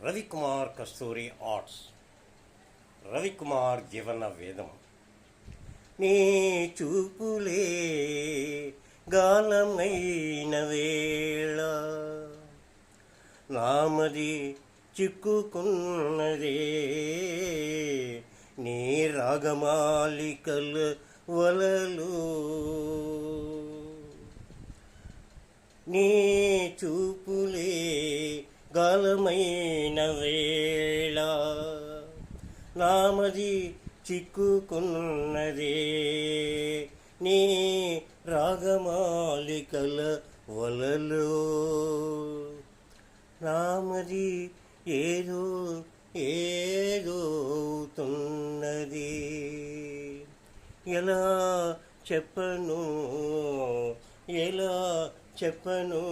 రవికుమార్ కస్తూరి arts. Ravikumar జీవన వేదం. నీ చూపులే గాలమైన వేళ నామది చిక్కుకున్నదే, నీ రాగమాలికల వలలు. నీ చూపులే గాలమైన వేళ నామది చిక్కుకున్నదే, నీ రాగమాలికల వలలో. నామది ఏదో ఏదోతున్నది, ఎలా చెప్పను ఎలా చెప్పను.